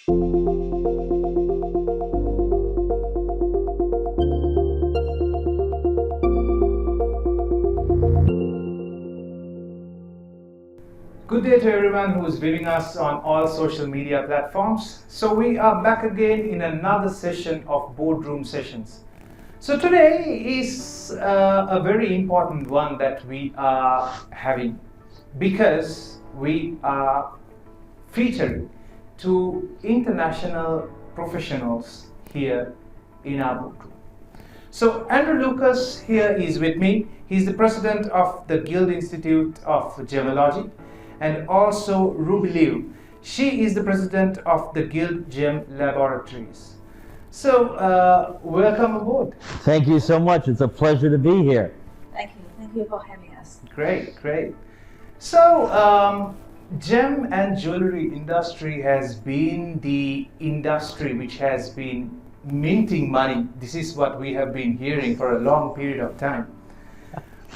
Good day to everyone who is viewing us on all social media platforms. So we are back again in another session of Boardroom Sessions. So today is a very important one that we are having because we are featuring two international professionals here in our boardroom. So Andrew Lucas here is with me. He's the president of the Guild Institute of Gemology, and also Ruby Liu. She is the president of the Guild Gem Laboratories. So welcome aboard. Thank you so much. It's a pleasure to be here. Thank you for having us. Great, great. So gem and jewelry industry has been the industry which has been minting money. This is what we have been hearing for a long period of time.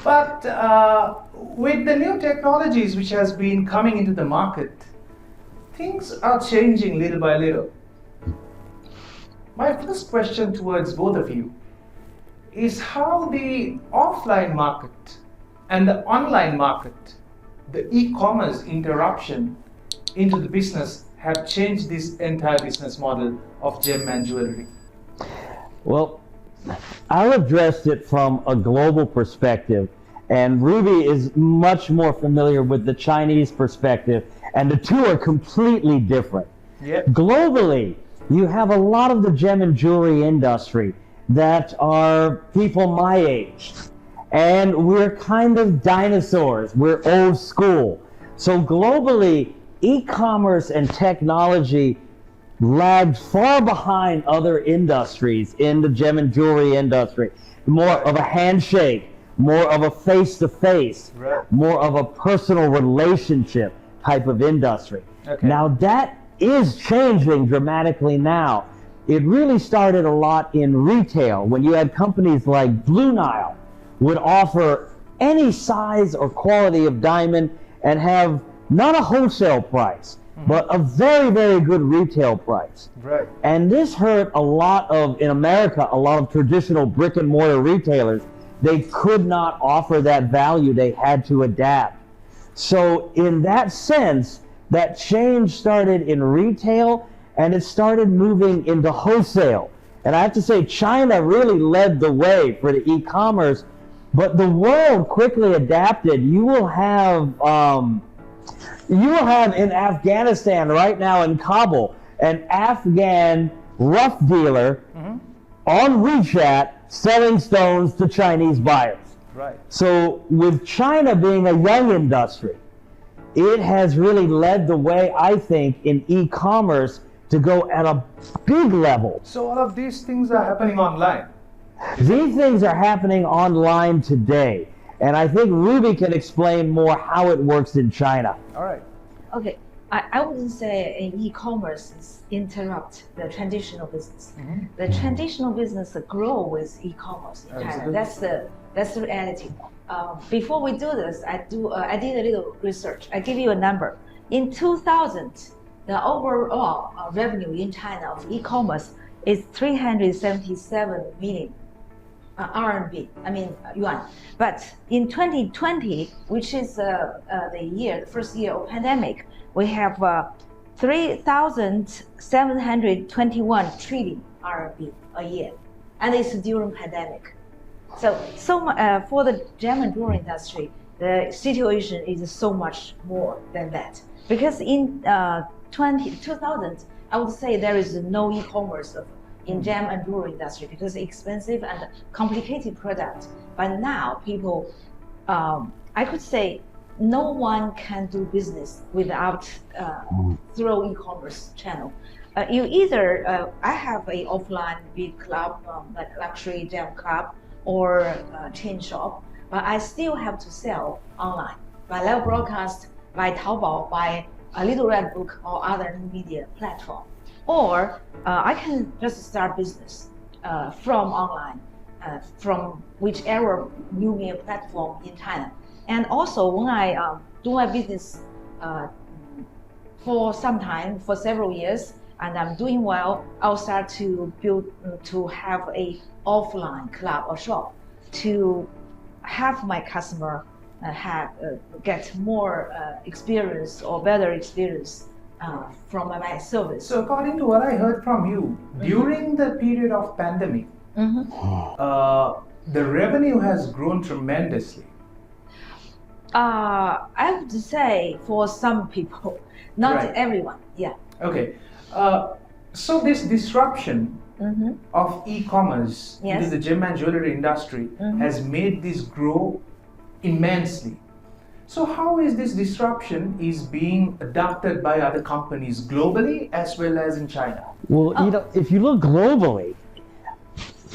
But with the new technologies which has been coming into the market, things are changing little by little. My first question towards both of you is how the offline market and the online market, the e-commerce interruption into the business have changed this entire business model of gem and jewelry. Well, I'll address it from a global perspective, and Ruby is much more familiar with the Chinese perspective, and the two are completely different. Yep. Globally, you have a lot of the gem and jewelry industry that are people my age, and we're kind of dinosaurs. We're old school. So globally, e-commerce and technology lagged far behind other industries in the gem and jewelry industry. More of a handshake, more of a face-to-face, Right. more of a personal relationship type of industry. Okay. Now that is changing dramatically now. It really started a lot in retail when you had companies like Blue Nile would offer any size or quality of diamond and have not a wholesale price, but a very, very good retail price. Right. And this hurt a lot of, in America, a lot of traditional brick and mortar retailers. They could not offer that value. They had to adapt. So in that sense, that change started in retail and it started moving into wholesale. And I have to say, China really led the way for the e-commerce, but the world quickly adapted. You will have in Afghanistan right now in Kabul, an Afghan rough dealer on WeChat selling stones to Chinese buyers. Right. So with China being a young industry, it has really led the way, I think, in e-commerce to go at a big level. So all of these things are happening online. These things are happening online today. And I think Ruby can explain more how it works in China. All right. Okay, I wouldn't say e-commerce is interrupt the traditional business. The traditional business grow with e-commerce in China. Absolutely. That's the reality. Before we do this, I did a little research. I give you a number. In 2000, the overall revenue in China of e-commerce is 377 million. RMB, I mean yuan. But in 2020, which is the first year of pandemic, we have 3,721 trillion RMB a year, and it's during pandemic. So for the gem and jewelry industry, the situation is so much more than that. Because in 2000, I would say there is no e-commerce in gem and jewelry industry because it's expensive and complicated product. But now people, I could say, no one can do business without through e-commerce channel. You either I have a offline big club, like luxury gem club or chain shop, but I still have to sell online by live broadcast, by Taobao, by a Little Red Book or other media platform. Or I can just start business from online, from whichever new media platform in China. And also when I do my business for some time, for several years, and I'm doing well, I'll start to build to have a offline club or shop to have my customer get more experience or better experience from my service. So according to what I heard from you, during the period of pandemic, the revenue has grown tremendously. I would say for some people, not Right. everyone. Yeah. Okay. So this disruption of e-commerce Yes. into the gem and jewelry industry has made this grow immensely. So how is this disruption is being adopted by other companies globally as well as in China? Well, you know, if you look globally,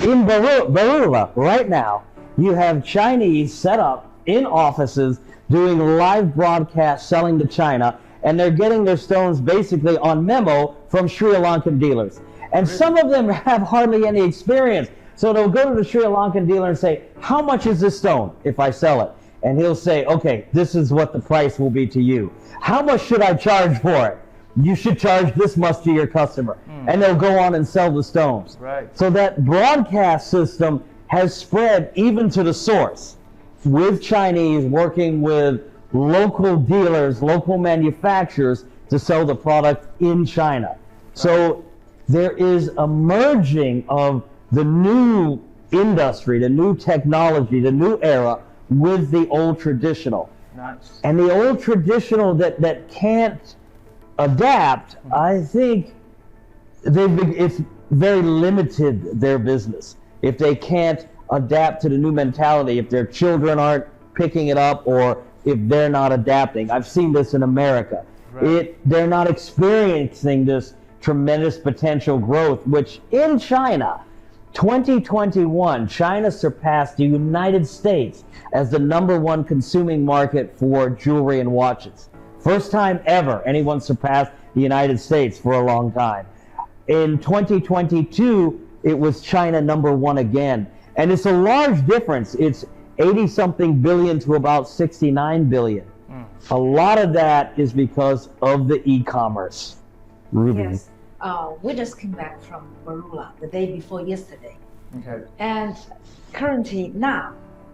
in Barula right now, you have Chinese set up in offices doing live broadcasts selling to China, and they're getting their stones basically on memo from Sri Lankan dealers. And some of them have hardly any experience. So they'll go to the Sri Lankan dealer and say, how much is this stone if I sell it? And he'll say, okay, this is what the price will be to you. How much should I charge for it? You should charge this much to your customer. And they'll go on and sell the stones. Right. So that broadcast system has spread even to the source, with Chinese working with local dealers, local manufacturers to sell the product in China. So there is a merging of the new industry, the new technology, the new era with the old traditional. Nice. And the old traditional that can't adapt, I think it's very limited their business. If they can't adapt to the new mentality, if their children aren't picking it up, or if they're not adapting. I've seen this in America. Right. They're not experiencing this tremendous potential growth, which in China, 2021, China surpassed the United States as the #1 consuming market for jewelry and watches. First time ever anyone surpassed the United States for a long time. In 2022, it was China #1 again. And it's a large difference. It's 80-something billion to about 69 billion. A lot of that is because of the e-commerce. Ruby. Yes. We just came back from Barula the day before yesterday. Okay. And currently now,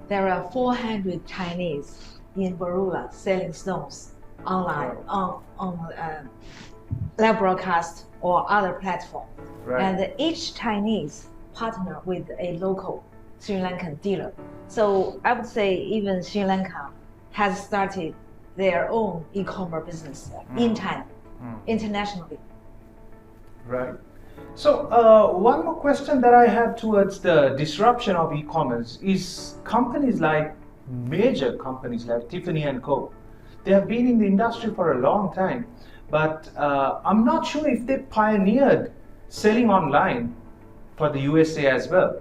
there are 400 Chinese in Barula selling stones online on Laboratories or other platform. Right. And each Chinese partner with a local Sri Lankan dealer. So I would say even Sri Lanka has started their own e-commerce business in China, internationally. Right. So one more question that I have towards the disruption of e-commerce is companies like major companies like Tiffany & Co. They have been in the industry for a long time, but I'm not sure if they pioneered selling online for the USA as well.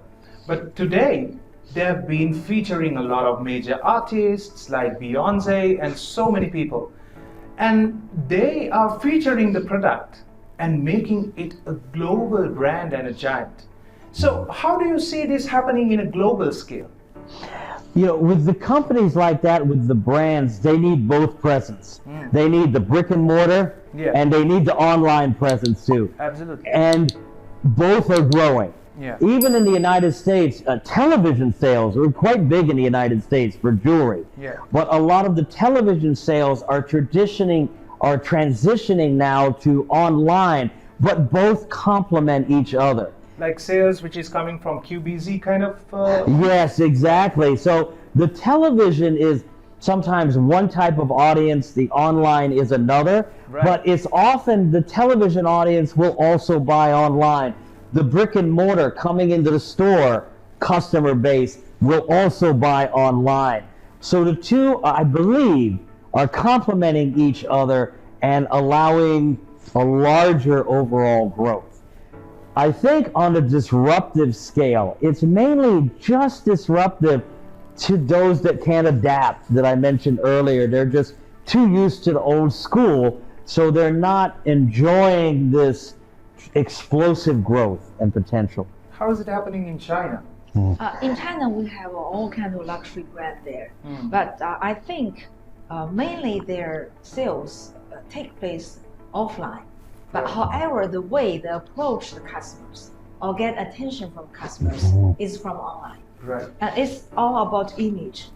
But today, they have been featuring a lot of major artists like Beyonce and so many people. And they are featuring the product and making it a global brand and a giant. So how do you see this happening in a global scale? You know, with the companies like that, with the brands, they need both presence. They need the brick and mortar, and they need the online presence too. Absolutely. And both are growing. Yeah. Even in the United States, television sales are quite big in the United States for jewelry. Yeah. But a lot of the television sales are transitioning now to online, but both complement each other. Like sales which is coming from QBZ kind of? Yes, exactly. So the television is sometimes one type of audience, the online is another, but it's often the television audience will also buy online. The brick and mortar coming into the store customer base will also buy online. So the two, I believe, are complementing each other and allowing a larger overall growth. I think on a disruptive scale, it's mainly just disruptive to those that can't adapt, that I mentioned earlier. They're just too used to the old school, so they're not enjoying this explosive growth and potential. How is it happening in China? In China, we have all kinds of luxury brands there, but I think mainly their sales take place offline. But however, the way they approach the customers or get attention from customers is from online. Right. And it's all about image.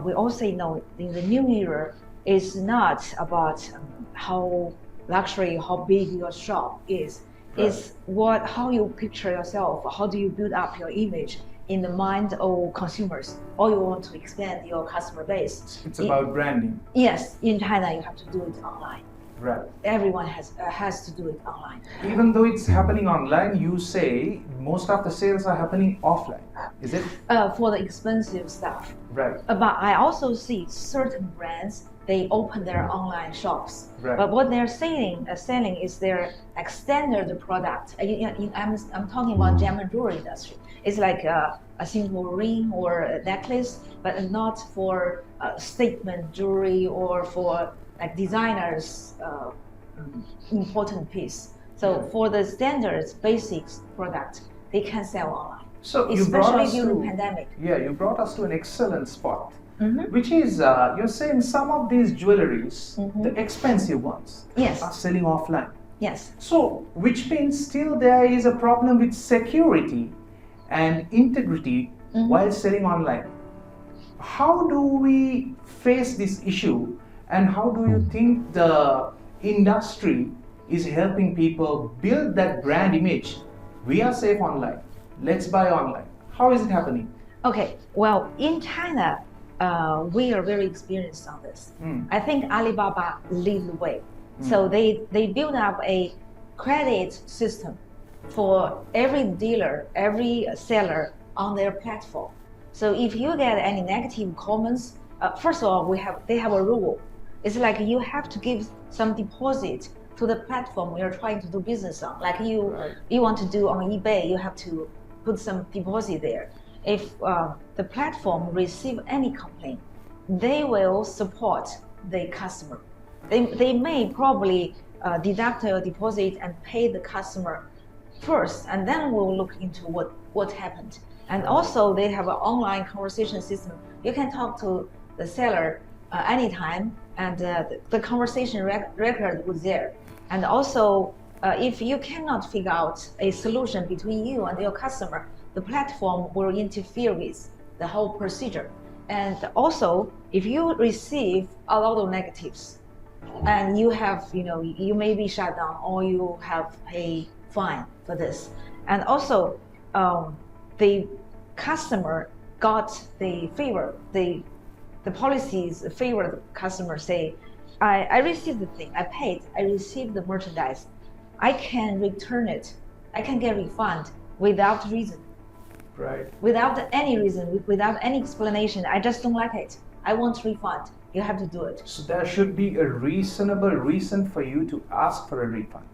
We also know in the new era, it's not about how luxury, how big your shop is. Right. It's how you picture yourself, how do you build up your image in the mind of consumers, or you want to expand your customer base. It's about branding. Yes, in China you have to do it online. Right. Everyone has to do it online. Even though it's happening online, you say most of the sales are happening offline. Is it? For the expensive stuff. Right. But I also see certain brands, they open their online shops. Right. But what they're selling is their standard product. I'm talking about gem and jewelry industry. It's like a simple ring or a necklace, but not for statement jewelry or for like designers important piece. So for the standards, basics product, they can sell online. So especially during pandemic. Yeah, you brought us to an excellent spot. Mm-hmm. Which is, you're saying some of these jewelries, Mm-hmm. the expensive ones, Yes. are selling offline. Yes. So, which means still there is a problem with security and integrity Mm-hmm. while selling online. How do we face this issue, and how do you think the industry is helping people build that brand image? We are safe online. Let's buy online. How is it happening? Okay. Well, in China, we are very experienced on this. I think Alibaba lead the way. So they build up a credit system for every dealer, every seller on their platform. So if you get any negative comments, first of all, they have a rule. It's like you have to give some deposit to the platform you're trying to do business on. Like you want to do on eBay, you have to put some deposit there. If the platform receive any complaint, they will support the customer. They may probably deduct your deposit and pay the customer first, and then we'll look into what happened. And also they have an online conversation system. You can talk to the seller anytime, and the conversation record was there. And also, if you cannot figure out a solution between you and your customer, the platform will interfere with the whole procedure. And also, if you receive a lot of negatives, and you have, you may be shut down or you have a fine for this. And also, the customer got the favor, the policies favor the customer. Say, I received the thing, I paid, I received the merchandise, I can return it, I can get refund without reason. Right. Without any reason, without any explanation, I just don't like it, I want refund. You have to do it. So there should be a reasonable reason for you to ask for a refund.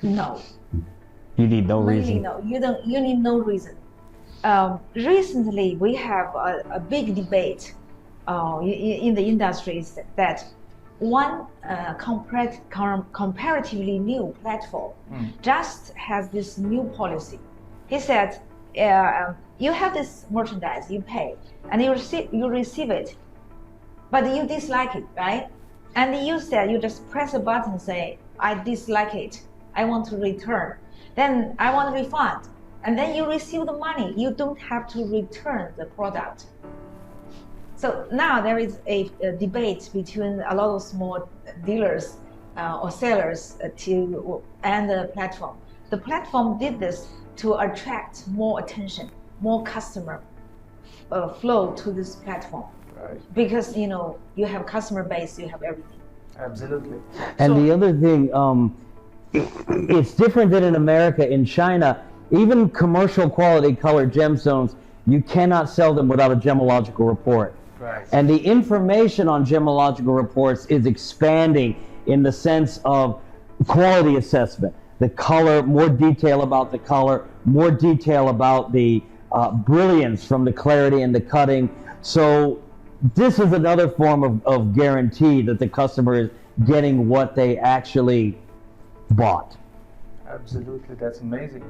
No. You need no Really, reason. no. You need no reason. Recently, we have a big debate in the industry that one comparatively new platform just has this new policy. He said, you have this merchandise, you pay, and you receive it, but you dislike it, right? And you said, you just press a button and say, I dislike it, I want to return. Then I want a refund. And then you receive the money. You don't have to return the product. So now there is a debate between a lot of small dealers or sellers and the platform. The platform did this to attract more attention, more customer flow to this platform. Right. Because you have customer base, you have everything. Absolutely. And the other thing, it's different than in America. In China, even commercial quality colored gemstones, you cannot sell them without a gemological report. Right. And the information on gemological reports is expanding in the sense of quality assessment. The color, more detail about the color, more detail about the brilliance from the clarity and the cutting. So this is another form of guarantee that the customer is getting what they actually bought. Absolutely, that's amazing.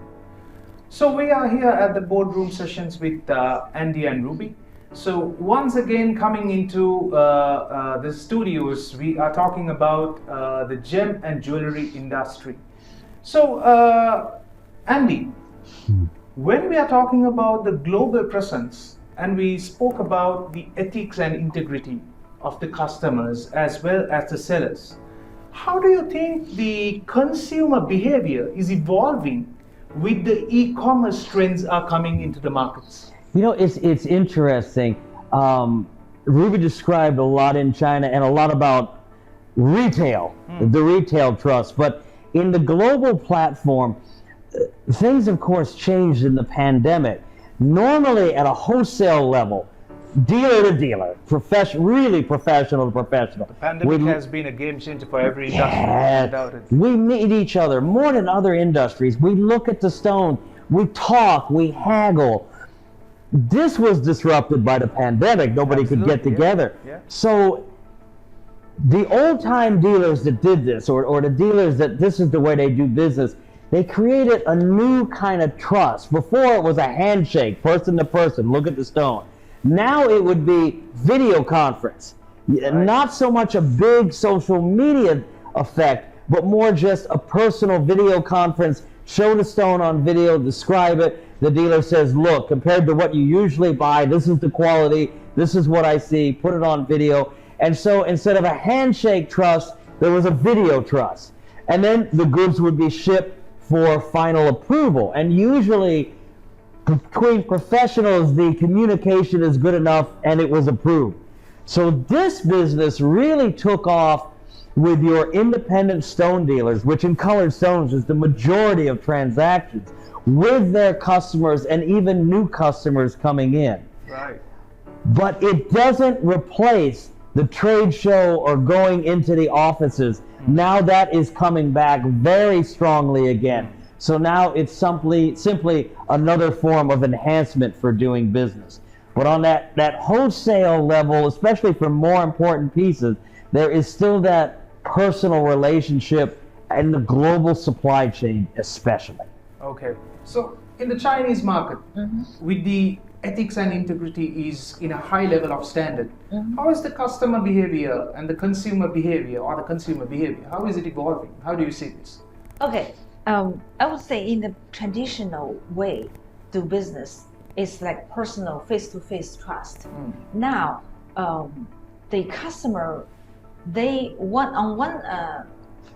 So we are here at the boardroom sessions with Andy and Ruby. So once again coming into the studios, we are talking about the gem and jewelry industry. So, Andy, when we are talking about the global presence and we spoke about the ethics and integrity of the customers as well as the sellers, how do you think the consumer behavior is evolving with the e-commerce trends are coming into the markets? You know, it's interesting. Ruby described a lot in China and a lot about retail, the retail trust. But in the global platform, things, of course, changed in the pandemic. Normally, at a wholesale level, dealer to dealer, really professional to professional. The pandemic has been a game changer for every industry, without it. We meet each other more than other industries. We look at the stone, we talk, we haggle. This was disrupted by the pandemic. Nobody could get together. Yeah. So the old-time dealers that did this, or the dealers that this is the way they do business, they created a new kind of trust. Before it was a handshake, person to person, look at the stone. Now it would be video conference. Right. Not so much a big social media effect, but more just a personal video conference. Show the stone on video, describe it. The dealer says, look, compared to what you usually buy, this is the quality, this is what I see, put it on video. And so instead of a handshake trust, there was a video trust. And then the goods would be shipped for final approval. And usually between professionals, the communication is good enough and it was approved. So this business really took off with your independent stone dealers, which in colored stones is the majority of transactions, with their customers and even new customers coming in. Right. But it doesn't replace the trade show or going into the offices. Now that is coming back very strongly again. So now it's simply another form of enhancement for doing business. But on that wholesale level, especially for more important pieces, there is still that personal relationship and the global supply chain especially. Okay. So in the Chinese market, with the ethics and integrity is in a high level of standard, how is the customer behavior and the consumer behavior, or the consumer behavior, how is it evolving? How do you see this? Okay, I would say in the traditional way do business, it's like personal face-to-face trust. Now, the customer, they want on one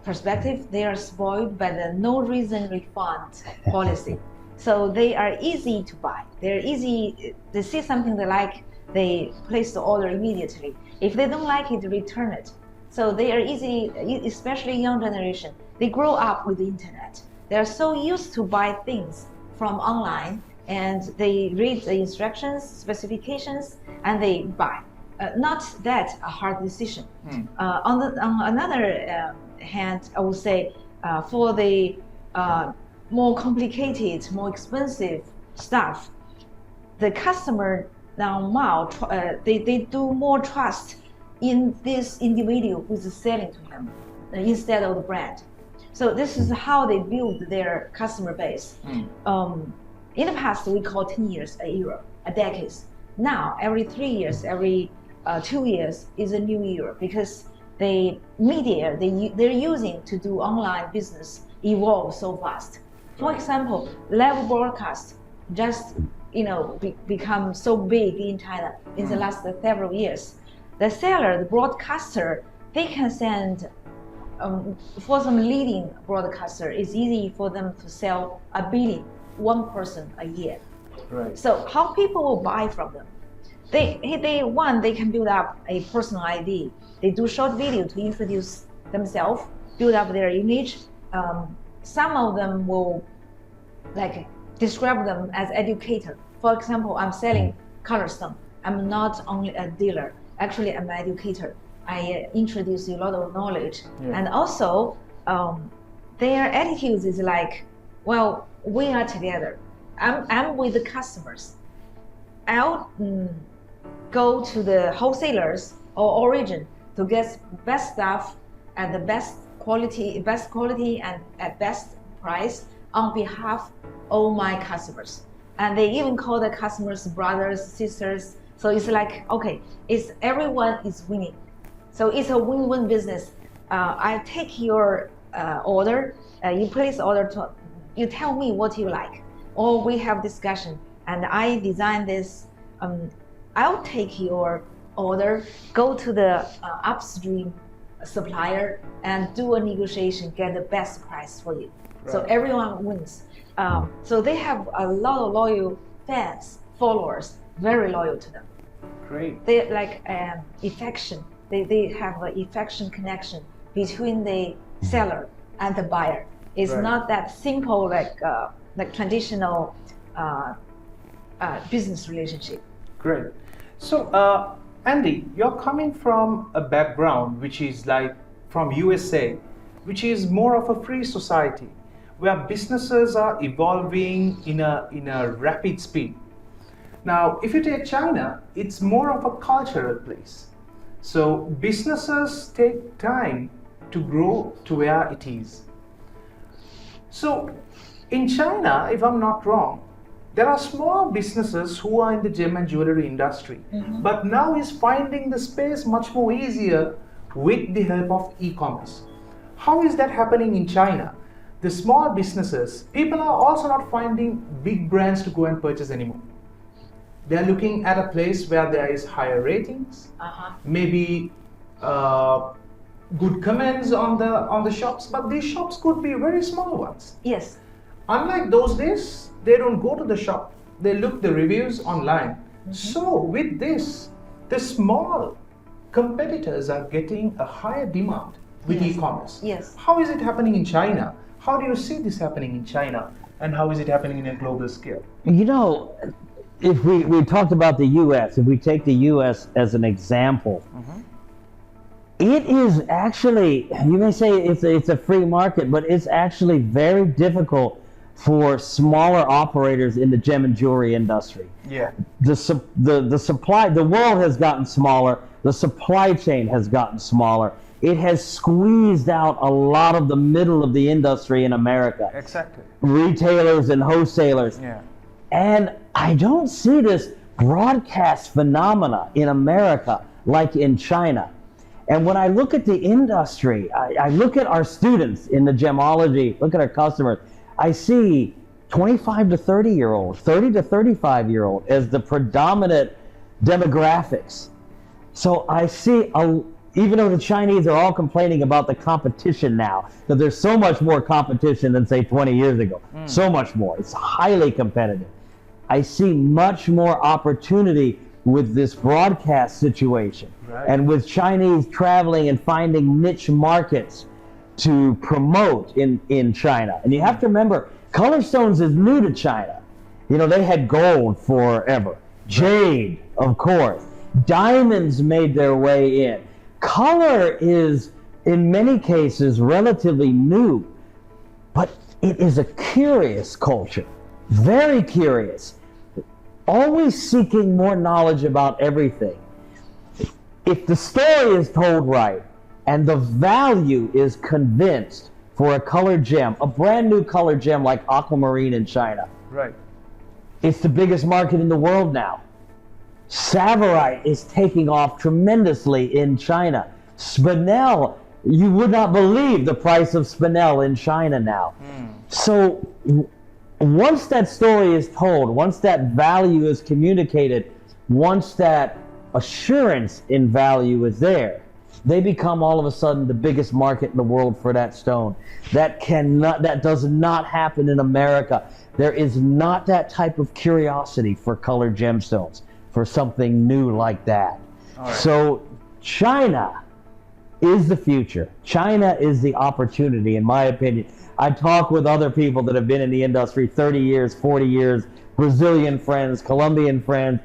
perspective, they are spoiled by the no reason refund policy. So they are easy to buy. They're easy, they see something they like, they place the order immediately. If they don't like it, return it. So they are easy, especially young generation. They grow up with the internet. They are so used to buy things from online, and they read the instructions, specifications, and they buy. Not that a hard decision. On another hand, I would say for the more complicated, more expensive stuff, the customer now they do more trust in this individual who is selling to him instead of the brand. So this is how they build their customer base. In the past, we call 10 years a era, a decade. Now, every 3 years, every 2 years is a new era, because the media they're using to do online business evolve so fast. For example, live broadcast just become so big in China in the last several years. The seller, the broadcaster, they can send for some leading broadcaster, it's easy for them to sell 1 billion, one person a year. Right. So how people will buy from them? They can build up a personal ID. They do short video to introduce themselves, build up their image. Some of them will describe them as educator. For example, I'm selling color stone. I'm not only a dealer. Actually, I'm an educator. I introduce a lot of knowledge. And also, their attitudes is like, well, we are together. I'm with the customers. I'll go to the wholesalers or origin to get best stuff at the best quality and at best price on behalf of my customers. And they even call the customers brothers, sisters. So it's like, okay, everyone is winning. So it's a win-win business. I take your order. You place order to, you tell me what you like, or we have discussion, and I design this. I'll take your order, go to the upstream supplier, and do a negotiation, get the best price for you. Right. So everyone wins. So they have a lot of loyal fans, followers, very loyal to them. Great. They like affection. They have an affection connection between the seller and the buyer. It's right. not that simple like traditional business relationship. Great. So Andy, you're coming from a background which is like from USA, which is more of a free society, where businesses are evolving in a rapid speed. Now, if you take China, it's more of a cultural place. So businesses take time to grow to where it is. So in China, if I'm not wrong, there are small businesses who are in the gem and jewelry industry, but now is finding the space much more easier with the help of e-commerce. How is that happening in China? The small businesses, people are also not finding big brands to go and purchase anymore. They're looking at a place where there is higher ratings, maybe good comments on the shops, but these shops could be very small ones. Yes. Unlike those days, they don't go to the shop, they look the reviews online. So with this, the small competitors are getting a higher demand with e-commerce. Yes. How is it happening in China? How do you see this happening in China? And how is it happening in a global scale? You know, if we talked about the US, if we take the US as an example, it is actually, you may say it's a free market, but it's actually very difficult for smaller operators in the gem and jewelry industry. Yeah. The supply, the world has gotten smaller, the supply chain has gotten smaller. It has squeezed out a lot of the middle of the industry in America. Exactly. Retailers and wholesalers. Yeah. And I don't see this broadcast phenomena in America like in China. And when I look at the industry, I look at our students in the gemology, look at our customers, I see 25 to 30-year-old, 30 to 35-year-old as the predominant demographics. So I see, even though the Chinese are all complaining about the competition now, that there's so much more competition than say 20 years ago, so much more, it's highly competitive. I see much more opportunity with this broadcast situation, and with Chinese traveling and finding niche markets to promote in China. And you have to remember, color stones is new to China. You know, they had gold forever. Jade, of course. Diamonds made their way in. Color is, in many cases, relatively new, but it is a curious culture, very curious, always seeking more knowledge about everything. If the story is told right, and the value is convinced for a colored gem, a brand new colored gem like aquamarine in China. Right. It's the biggest market in the world now. Savorite is taking off tremendously in China. Spinel, you would not believe the price of Spinel in China now. So once that story is told, once that value is communicated, once that assurance in value is there, they become all of a sudden the biggest market in the world for that stone. That does not happen in America. There is not that type of curiosity for colored gemstones, for something new like that. Right. So China is the future. China is the opportunity, in my opinion. I talk with other people that have been in the industry 30 years, 40 years, Brazilian friends, Colombian friends.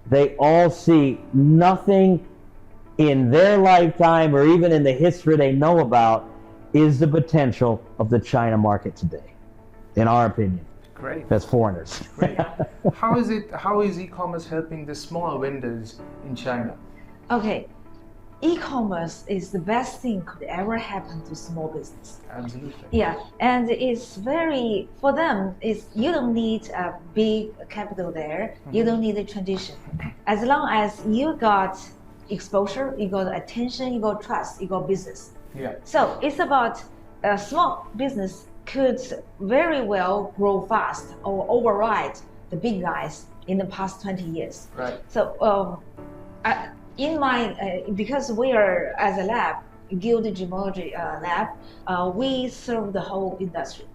They all see nothing in their lifetime or even in the history they know about is the potential of the China market today, in our opinion. Great. As foreigners. Great. How is e-commerce helping the small vendors in China? Okay, e-commerce is the best thing could ever happen to small business. Absolutely. Yeah, and it's very, for them, you don't need a big capital there. You don't need a tradition. As long as you got exposure, you got attention, you got trust, you got business. Yeah. So it's about a small business could very well grow fast or override the big guys in the past 20 years. Right. So because we are as a lab, Guild Gemology lab, we serve the whole industry.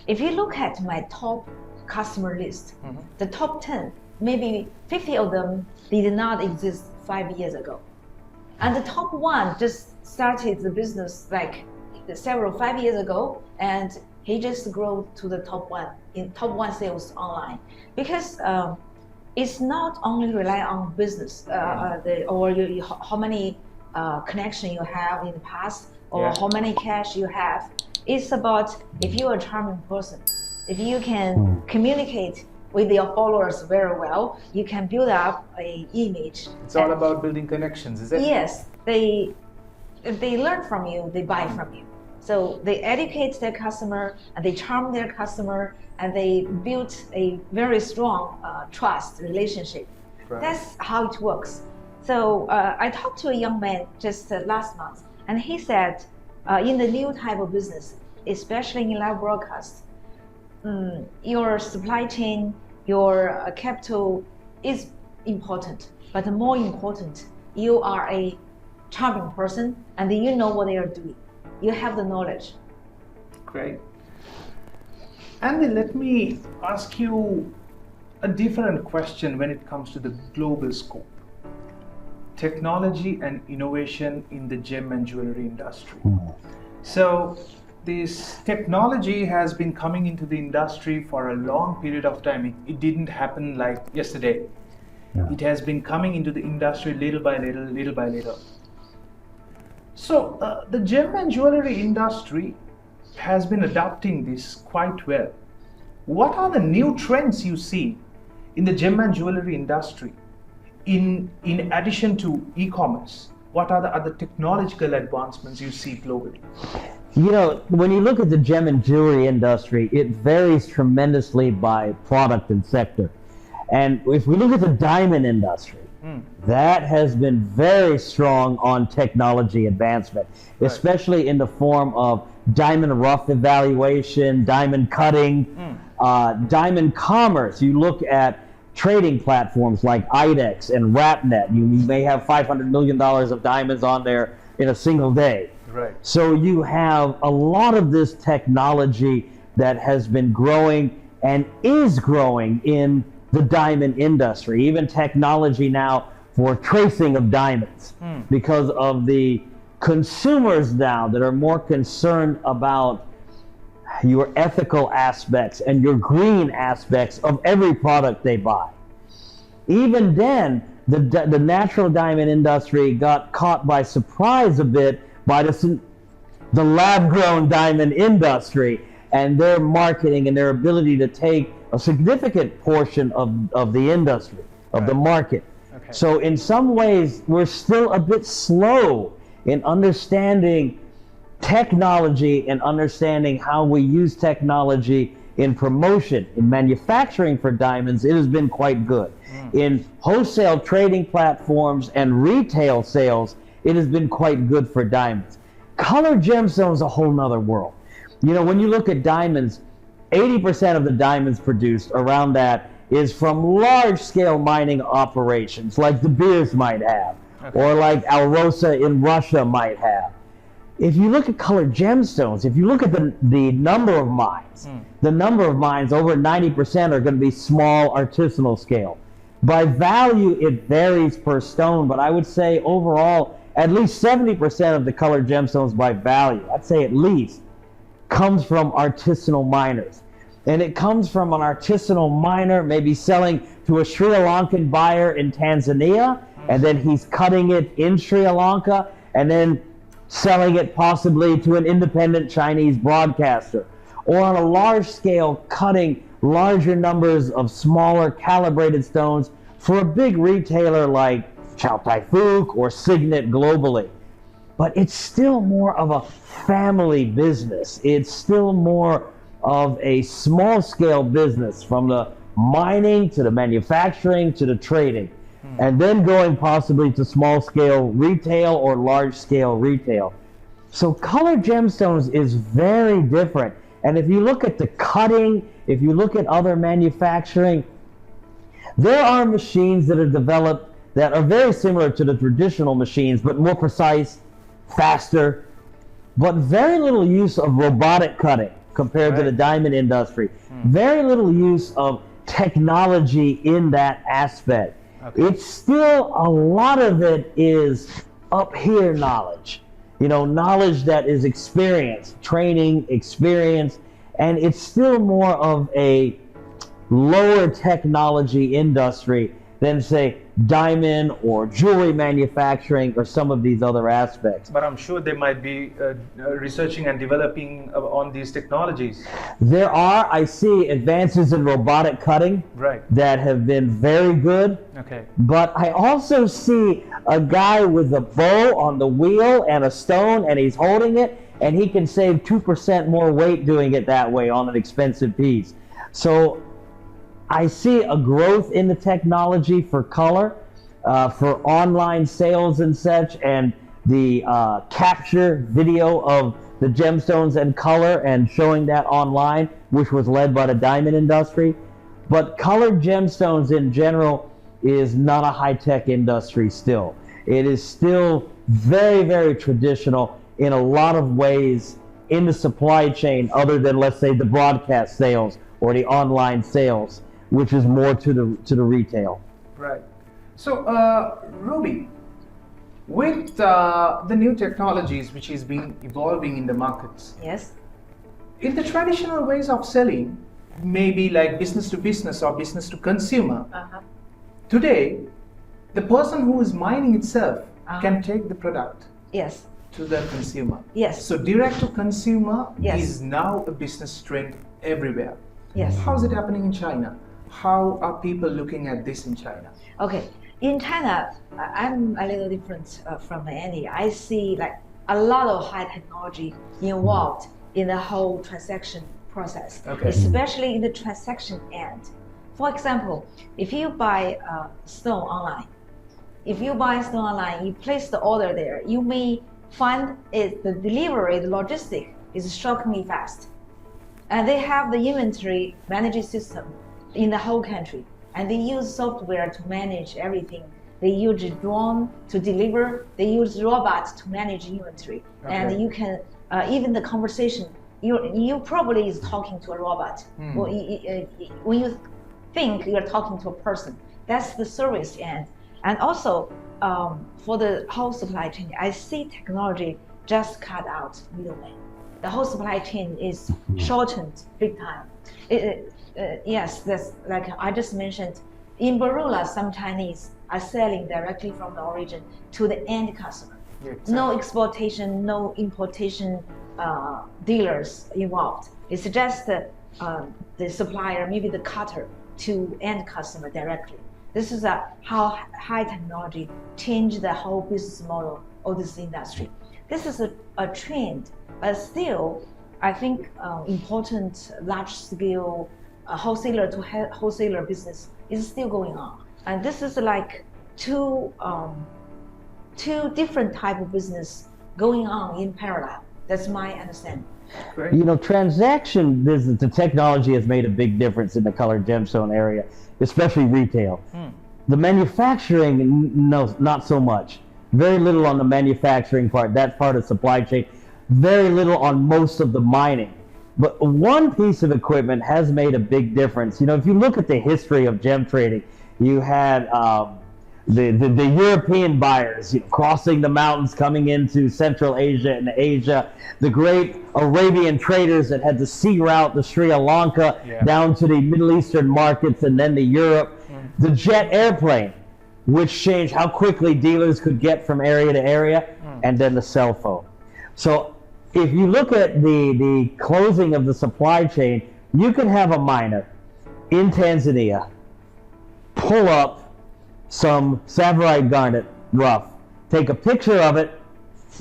If you look at my top customer list, the top 10, maybe 50 of them did not exist 5 years ago. And the top one just started the business like 5 years ago, and he just grew to the top one sales online. Because it's not only rely on business how many connection you have in the past or how many cash you have. It's about if you're a charming person, if you can communicate with your followers very well, you can build up an image. It's all about building connections, is it? Yes, they learn from you, they buy from you. So they educate their customer and they charm their customer and they build a very strong trust relationship. Right. That's how it works. So I talked to a young man just last month, and he said in the new type of business, especially in live broadcast, your supply chain, your capital is important, but more important, you are a charming person and you know what they are doing. You have the knowledge. Great. Andy, let me ask you a different question when it comes to the global scope. Technology and innovation in the gem and jewelry industry. So this technology has been coming into the industry for a long period of time. It didn't happen like yesterday. It has been coming into the industry little by little, little by little. So the gem and jewelry industry has been adopting this quite well. What are the new trends you see in the gem and jewelry industry in addition to e-commerce? What are the other technological advancements you see globally? You know, when you look at the gem and jewelry industry, it varies tremendously by product and sector. And if we look at the diamond industry, that has been very strong on technology advancement, especially in the form of diamond rough evaluation, diamond cutting, diamond commerce. You look at trading platforms like IDEX and RapNet. You may have $500 million of diamonds on there in a single day. Right. So you have a lot of this technology that has been growing and is growing in the diamond industry, even technology now for tracing of diamonds, because of the consumers now that are more concerned about your ethical aspects and your green aspects of every product they buy. Even then, the natural diamond industry got caught by surprise a bit by the lab-grown diamond industry and their marketing and their ability to take a significant portion of the industry, of the market. Okay. So in some ways, we're still a bit slow in understanding technology and understanding how we use technology in promotion. In manufacturing for diamonds, it has been quite good. In wholesale trading platforms and retail sales, it has been quite good for diamonds. Colored gemstones is a whole nother world. You know, when you look at diamonds, 80% of the diamonds produced around that is from large-scale mining operations like De Beers might have, or like Alrosa in Russia might have. If you look at colored gemstones, if you look at the number of mines, the number of mines, over 90% are going to be small artisanal scale. By value, it varies per stone, but I would say overall, at least 70% of the colored gemstones by value, I'd say at least, comes from artisanal miners. And it comes from an artisanal miner maybe selling to a Sri Lankan buyer in Tanzania, and then he's cutting it in Sri Lanka, and then selling it possibly to an independent Chinese broadcaster. Or on a large scale, cutting larger numbers of smaller calibrated stones for a big retailer like Chow Tai Fook or Signet globally. But it's still more of a family business. It's still more of a small scale business, from the mining to the manufacturing to the trading, and then going possibly to small scale retail or large scale retail. So colored gemstones is very different. And if you look at the cutting, if you look at other manufacturing, there are machines that are developed that are very similar to the traditional machines, but more precise, faster, but very little use of robotic cutting compared to the diamond industry. Very little use of technology in that aspect. Okay. It's still, a lot of it is up here knowledge. Knowledge that is experience, training, experience, and it's still more of a lower technology industry than, say, diamond or jewelry manufacturing or some of these other aspects. But I'm sure they might be researching and developing on these technologies. There are, I see, advances in robotic cutting Right. that have been very good. Okay. But I also see a guy with a bow on the wheel and a stone, and he's holding it, and he can save 2% more weight doing it that way on an expensive piece. So I see a growth in the technology for color, for online sales and such, and the capture video of the gemstones and color and showing that online, which was led by the diamond industry. But colored gemstones in general is not a high-tech industry still. It is still very, very traditional in a lot of ways in the supply chain, other than, let's say, the broadcast sales or the online sales, which is more to the retail. Right. So, Ruby, with the new technologies which is being evolving in the markets, Yes. in the traditional ways of selling, maybe like business to business or business to consumer, today, the person who is mining itself can take the product Yes. to the consumer. Yes. So direct to consumer Yes. is now a business trend everywhere. Yes. How is it happening in China? How are people looking at this in China? Okay, in China, I'm a little different from Andy. I see like a lot of high technology involved in the whole transaction process, Okay. especially in the transaction end. For example, if you buy stone online, you place the order there, you may find the delivery, the logistic is shockingly fast. And they have the inventory management system in the whole country, and they use software to manage everything. They use drone to deliver. They use robots to manage inventory. Okay. And you can even the conversation. You probably is talking to a robot. Well, when you think you're talking to a person, that's the service end. And also for the whole supply chain, I see technology just cut out middleman. The whole supply chain is shortened big time. Yes, that's like I just mentioned. In Barula, some Chinese are selling directly from the origin to the end customer. Yeah, exactly. No exportation, no importation dealers involved. It's just the supplier, maybe the cutter, to end customer directly. This is how high technology changed the whole business model of this industry. This is a trend, but still, I think important large-scale wholesaler to wholesaler business is still going on, and this is like two different type of business going on in parallel. That's my understanding. Great. Transaction business, the technology has made a big difference in the colored gemstone area, especially retail. The manufacturing, no, not so much. Very little on the manufacturing part. That's part of supply chain. Very little on most of the mining. But one piece of equipment has made a big difference. If you look at the history of gem trading, you had the European buyers crossing the mountains, coming into Central Asia and Asia. The great Arabian traders that had the sea route to Sri Lanka, down to the Middle Eastern markets and then to Europe. The jet airplane, which changed how quickly dealers could get from area to area, and then the cell phone. So if you look at the closing of the supply chain, you can have a miner in Tanzania pull up some savarite garnet rough, take a picture of it,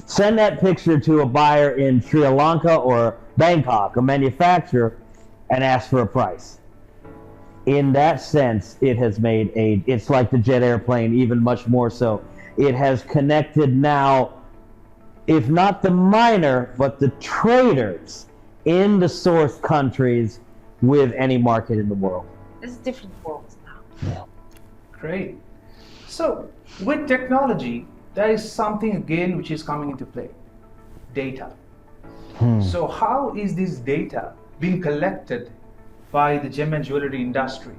send that picture to a buyer in Sri Lanka or Bangkok, a manufacturer, and ask for a price. In that sense, it has made it's like the jet airplane, even much more so. It has connected now if not the miner, but the traders in the source countries with any market in the world. It's different worlds now. Great. So with technology, there is something again which is coming into play, data. So how is this data being collected by the gem and jewelry industry?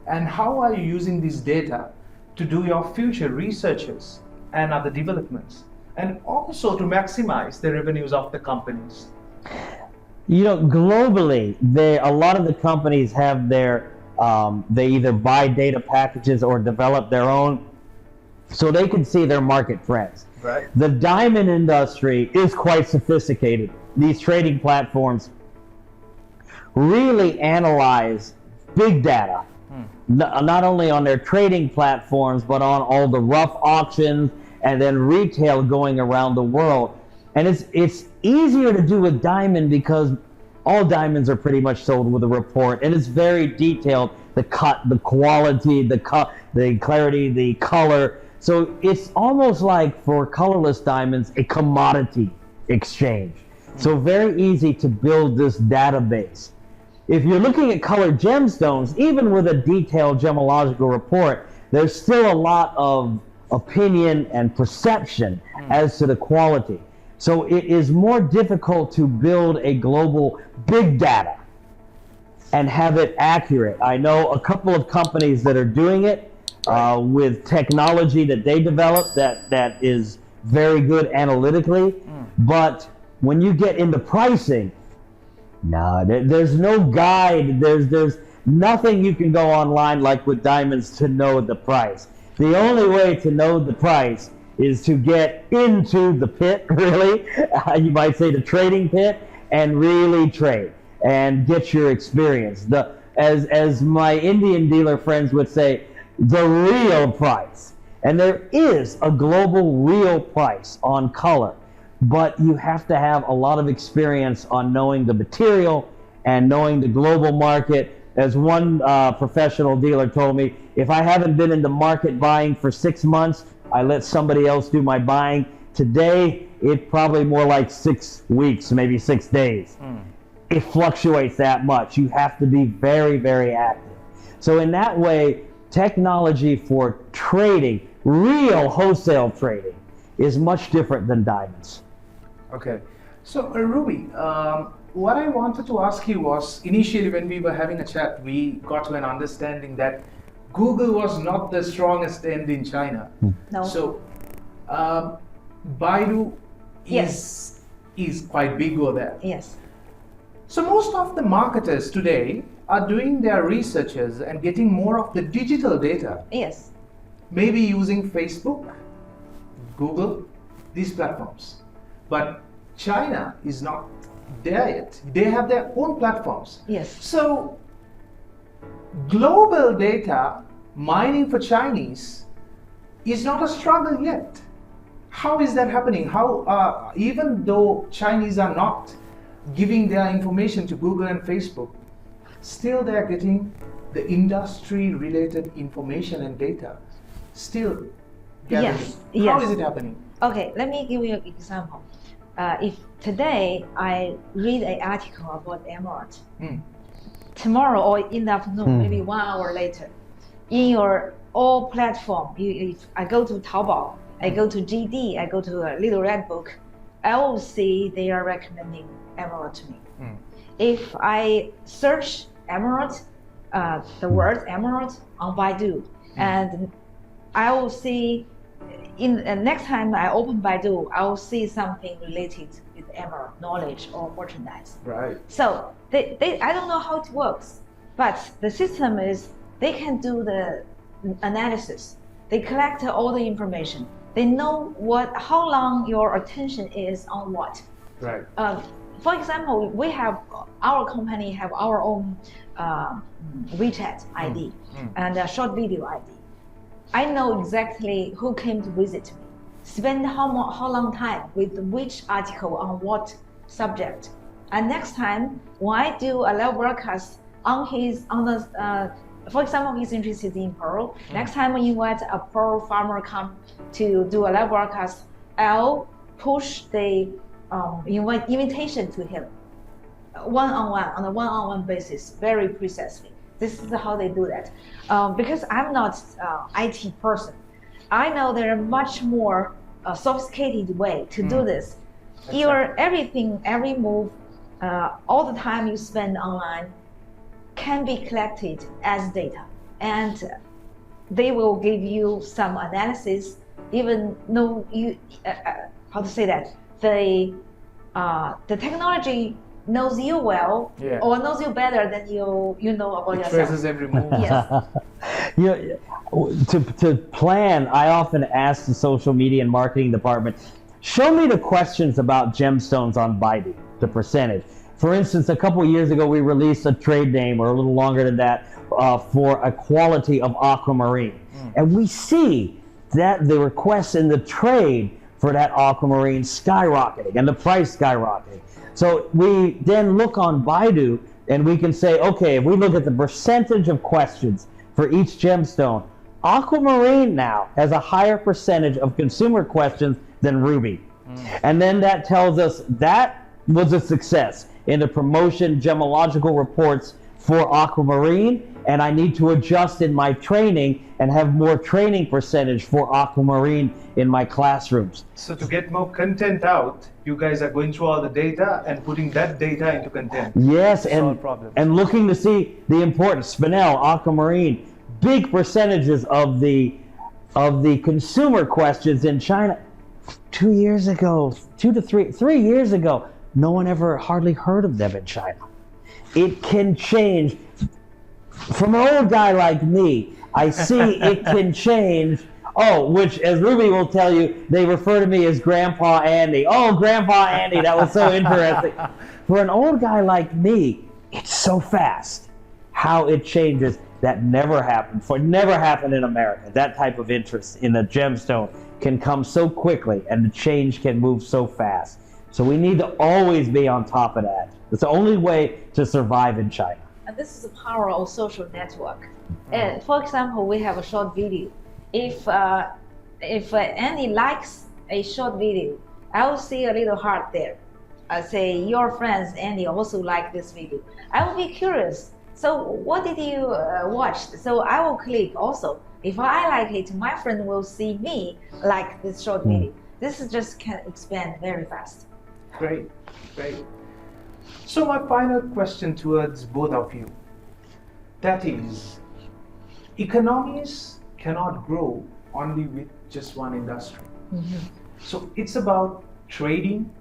And how are you using this data to do your future researches and other developments? And also to maximize the revenues of the companies? You know, globally, a lot of the companies have their, they either buy data packages or develop their own so they can see their market trends. Right. The diamond industry is quite sophisticated. These trading platforms really analyze big data, not only on their trading platforms, but on all the rough auctions and then retail going around the world. And it's easier to do with diamond because all diamonds are pretty much sold with a report, and it's very detailed, the cut, the quality, the clarity, the color. So it's almost like for colorless diamonds, a commodity exchange. So very easy to build this database. If you're looking at colored gemstones, even with a detailed gemological report, there's still a lot of opinion and perception as to the quality. So it is more difficult to build a global big data and have it accurate. I know a couple of companies that are doing it with technology that they developed that is very good analytically, but when you get into pricing, no, there's no guide. There's nothing you can go online like with diamonds to know the price. The only way to know the price is to get into the pit, really. You might say the trading pit, and really trade and get your experience. As my Indian dealer friends would say, the real price. And there is a global real price on color, but you have to have a lot of experience on knowing the material and knowing the global market. As one professional dealer told me, if I haven't been in the market buying for 6 months, I let somebody else do my buying. Today, it's probably more like 6 weeks, maybe 6 days. It fluctuates that much. You have to be very, very active. So in that way, technology for trading, real wholesale trading, is much different than diamonds. Okay. So Ruby, what I wanted to ask you was, initially when we were having a chat, we got to an understanding that Google was not the strongest end in China. No. So Baidu is quite big over there. Yes. So most of the marketers today are doing their researches and getting more of the digital data. Yes. Maybe using Facebook, Google, these platforms. But China is not there yet. They have their own platforms. Yes. So global data mining for Chinese is not a struggle yet. How is that happening? How, even though Chinese are not giving their information to Google and Facebook, still they're getting the industry related information and data still gathering. Yes. How is it happening? Okay, let me give you an example. If today I read an article about emerald, tomorrow or in the afternoon, maybe 1 hour later, in your all platform, if I go to Taobao, I go to GD, I go to a Little Red Book, I will see they are recommending emerald to me. If I search emerald, the word emerald on Baidu, and I will see next time I open Baidu, I will see something related with emerald knowledge or merchandise. Right. So I don't know how it works, but the system is they can do the analysis. They collect all the information. They know how long your attention is on what. Right. For example, our company have our own WeChat ID and a short video ID. I know exactly who came to visit me, spend how long time with which article on what subject, and next time when I do a live broadcast for example, he's interested in pearl. Next time when you invite a pearl farmer come to do a live broadcast, I'll push the invitation to him one-on-one, on a one-on-one basis, very precisely. This is how they do that. Because I'm not IT person, I know there are much more sophisticated way to do this. Exactly. Your everything, every move, all the time you spend online can be collected as data, and they will give you some analysis. Even though you, how to say that, the technology knows you well, Yeah. or knows you better than you know about It yourself. traces every move. Yes. You know, to plan, I often ask the social media and marketing department, show me the questions about gemstones on Baidu, the percentage. For instance, a couple of years ago, we released a trade name, or a little longer than that, for a quality of aquamarine. And we see that the requests in the trade for that aquamarine skyrocketing and the price skyrocketing. So we then look on Baidu and we can say, okay, if we look at the percentage of questions for each gemstone, aquamarine now has a higher percentage of consumer questions than ruby. And then that tells us that was a success in the promotion gemological reports for aquamarine, and I need to adjust in my training and have more training percentage for aquamarine in my classrooms. So to get more content out, you guys are going through all the data and putting that data into content. Yes, to and solve problems. and looking to see the importance. Spinel, aquamarine, big percentages of the consumer questions in China. 2 years ago, 3 years ago, no one ever hardly heard of them in China. It can change. From an old guy like me, I see it can change. Oh, which, as Ruby will tell you, they refer to me as Grandpa Andy. Oh, Grandpa Andy, that was so interesting. For an old guy like me, it's so fast how it changes. That never happened. Never happened in America. That type of interest in a gemstone can come so quickly, and the change can move so fast. So we need to always be on top of that. It's the only way to survive in China. And this is the power of social network. And for example, we have a short video. If Andy likes a short video, I will see a little heart there. I say, your friends, Andy, also like this video. I will be curious. So what did you watch? So I will click also. If I like it, my friend will see me like this short video. This is just can expand very fast. Great, great. So my final question towards both of you, that is, economies cannot grow only with just one industry. So it's about trading,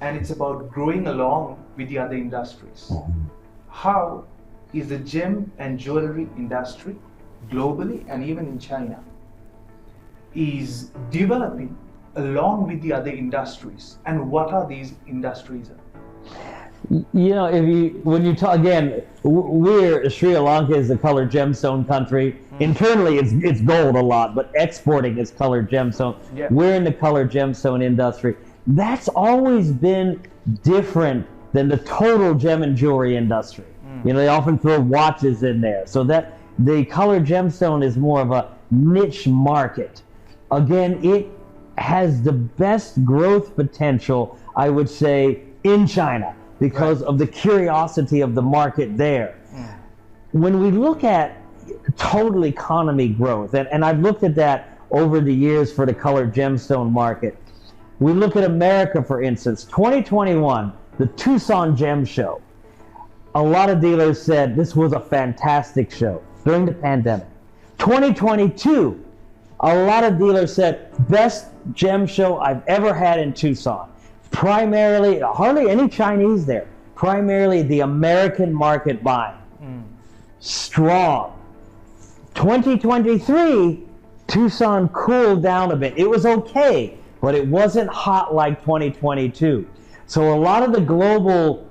and it's about growing along with the other industries. How is the gem and jewelry industry globally and even in China is developing along with the other industries, and what are these industries? You know, when you talk again, Sri Lanka is a colored gemstone country. Internally, it's gold a lot, but exporting is colored gemstone. Yeah. We're in the colored gemstone industry. That's always been different than the total gem and jewelry industry. You know, they often throw watches in there, so that the colored gemstone is more of a niche market. Again, it has the best growth potential, I would say, in China, because of the curiosity of the market there. When we look at total economy growth, and I've looked at that over the years for the colored gemstone market, we look at America, for instance, 2021, the Tucson Gem Show. A lot of dealers said this was a fantastic show during the pandemic. 2022, a lot of dealers said, best gem show I've ever had in Tucson. Primarily, hardly any Chinese there. Primarily the American market buying. Strong. 2023, Tucson cooled down a bit. It was okay, but it wasn't hot like 2022. So a lot of the global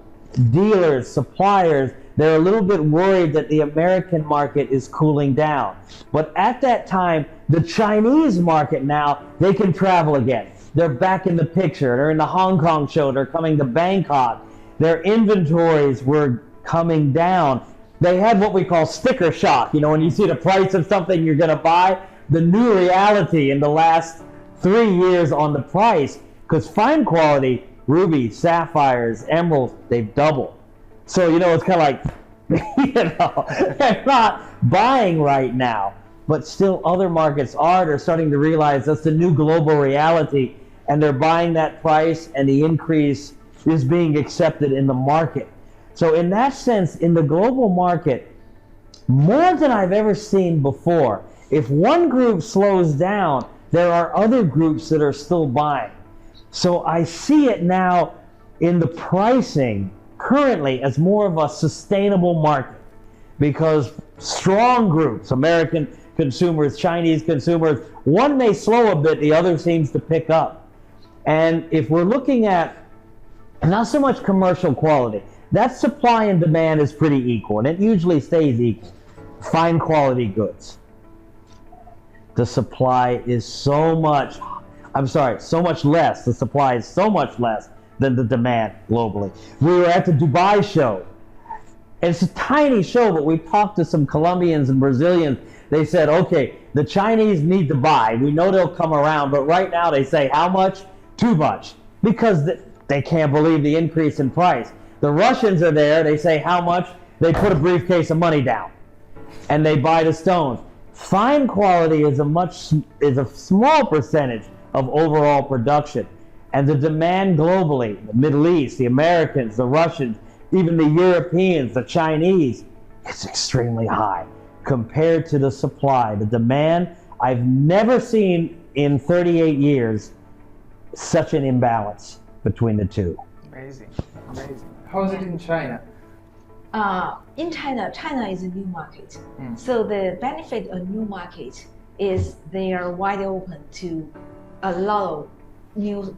dealers, suppliers, they're a little bit worried that the American market is cooling down. But at that time, the Chinese market now, they can travel again. They're back in the picture. They're in the Hong Kong show. They're coming to Bangkok. Their inventories were coming down. They had what we call sticker shock. You know, when you see the price of something you're going to buy, the new reality in the last 3 years on the price, Because fine quality rubies, sapphires, emeralds, they've doubled. So, it's kind of like, they're not buying right now, but still other markets are. They're starting to realize that's the new global reality, and they're buying that price, and the increase is being accepted in the market. So in that sense, in the global market, more than I've ever seen before, if one group slows down, there are other groups that are still buying. So I see it now in the pricing currently as more of a sustainable market, because strong groups, American consumers, Chinese consumers, one may slow a bit, the other seems to pick up. And if we're looking at not so much commercial quality, that supply and demand is pretty equal, and it usually stays equal. Fine quality goods, the supply is so much less. The supply is so much less than the demand globally. We were at the Dubai show. It's a tiny show, but we talked to some Colombians and Brazilians. They said, okay, the Chinese need to buy. We know they'll come around, but right now they say, how much? Too much. Because they can't believe the increase in price. The Russians are there. They say, how much? They put a briefcase of money down, and they buy the stones. Fine quality is a small percentage of overall production. And the demand globally, the Middle East, the Americans, the Russians, even the Europeans, the Chinese, it's extremely high compared to the supply. The demand, I've never seen in 38 years such an imbalance between the two. Amazing, amazing. How is it in China? In China is a new market. So the benefit of new market is they are wide open to a lot of new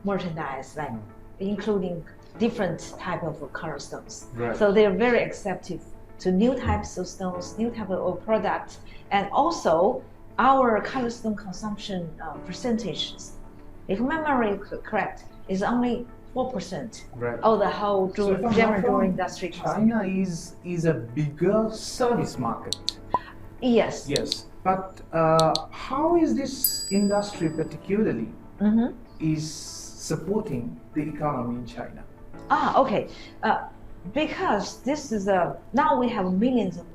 merchandise, like including different type of color stones. Right. So they're very accepting to new types of stones, new type of products, and also our color stone consumption percentages, if memory is correct, is only 4% Right. of the whole So if I'm gem not and jewelry wrong, industry consumption. China is a bigger service market. Yes. Yes, but how is this industry particularly is supporting the economy in China? Okay. Because this is now we have millions of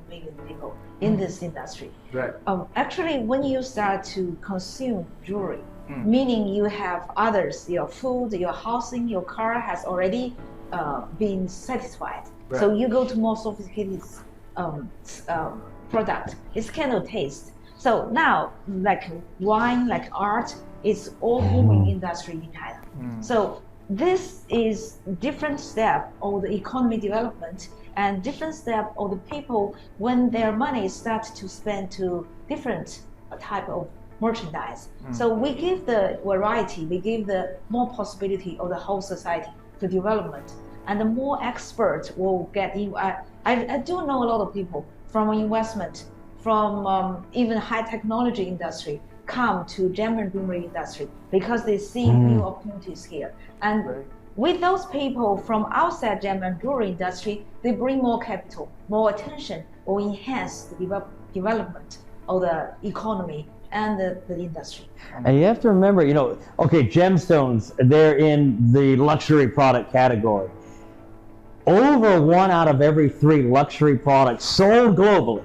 people in this industry. Right. Actually, when you start to consume jewelry, meaning you have others, your food, your housing, your car has already been satisfied. Right. So you go to more sophisticated product. It's kind of taste. So now, like wine, like art, it's all booming industry in China. So this is different step of the economy development and different step of the people when their money starts to spend to different type of merchandise. So we give the variety, we give the more possibility of the whole society to development, and the more experts will get in. I do know a lot of people from investment, from even high technology industry, come to gem and jewelry industry because they see new opportunities here. And with those people from outside gem and jewelry industry, they bring more capital, more attention, or enhance the development of the economy and the industry. And you have to remember, okay, gemstones, they're in the luxury product category. Over 1 out of every 3 luxury products sold globally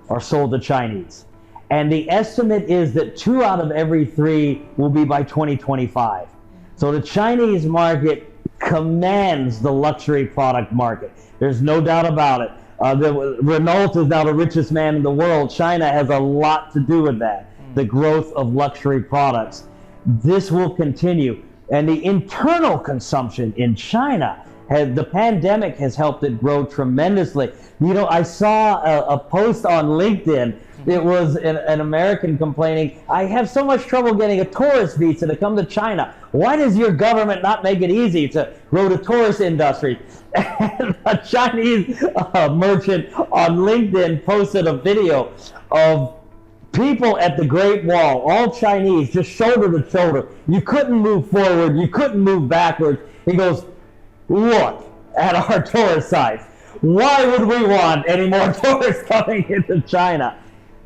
are sold to Chinese. And the estimate is that 2 out of every 3 will be by 2025. So the Chinese market commands the luxury product market. There's no doubt about it. Renault is now the richest man in the world. China has a lot to do with that, the growth of luxury products. This will continue. And the internal consumption in China, the pandemic has helped it grow tremendously. I saw a post on LinkedIn. It was an American complaining, I have so much trouble getting a tourist visa to come to China. Why does your government not make it easy to grow the tourist industry? And a Chinese merchant on LinkedIn posted a video of people at the Great Wall, all Chinese, just shoulder to shoulder. You couldn't move forward, you couldn't move backwards. He goes, look at our tourist sites. Why would we want any more tourists coming into China?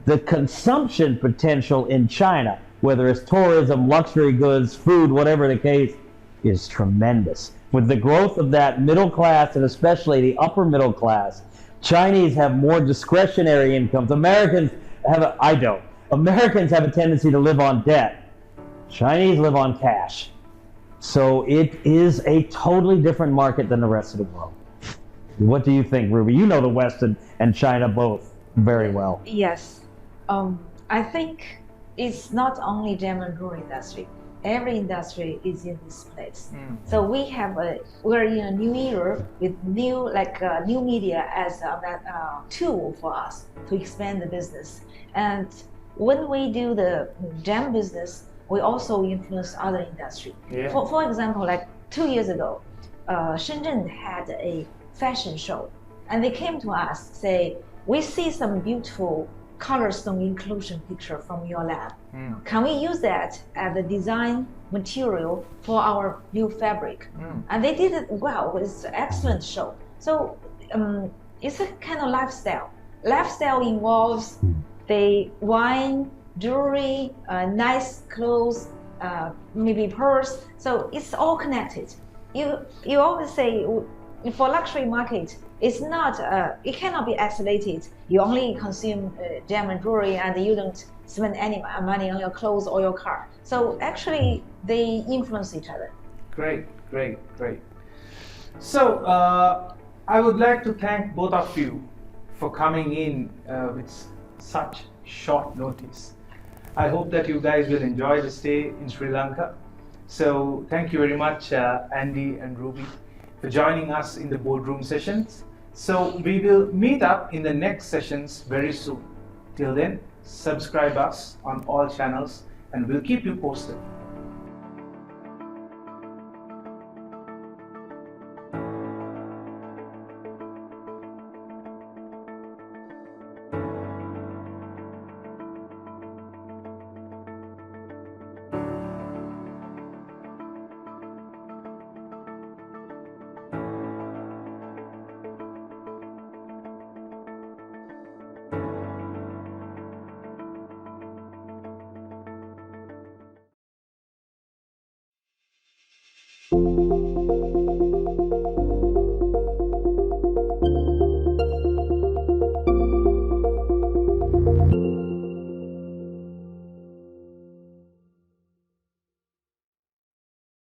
The consumption potential in China whether it's tourism, luxury goods, food, whatever the case, is tremendous. With the growth of that middle class, and especially the upper middle class, Chinese have more discretionary incomes. Americans have a tendency to live on debt. Chinese live on cash. So it is a totally different market than the rest of the world. What do you think, Ruby? You know the West and China both very well. Yes. I think it's not only gem and jewelry industry. Every industry is in this place. So we're in a new era with new media as a tool for us to expand the business. And when we do the gem business, we also influence other industry. Yeah. For example, like 2 years ago, Shenzhen had a fashion show, and they came to us say, we see some beautiful color stone inclusion picture from your lab. Can we use that as the design material for our new fabric? And they did it well. It's an excellent show. So it's a kind of lifestyle. Lifestyle involves the wine, jewelry, nice clothes, maybe purse. So it's all connected. You always say for luxury market, it's not. It cannot be isolated. You only consume gem and jewelry, and you don't spend any money on your clothes or your car. So actually, they influence each other. Great. So I would like to thank both of you for coming in with such short notice. I hope that you guys will enjoy the stay in Sri Lanka. So thank you very much, Andy and Ruby, for joining us in the boardroom sessions. So we will meet up in the next sessions very soon. Till then, subscribe us on all channels and we'll keep you posted.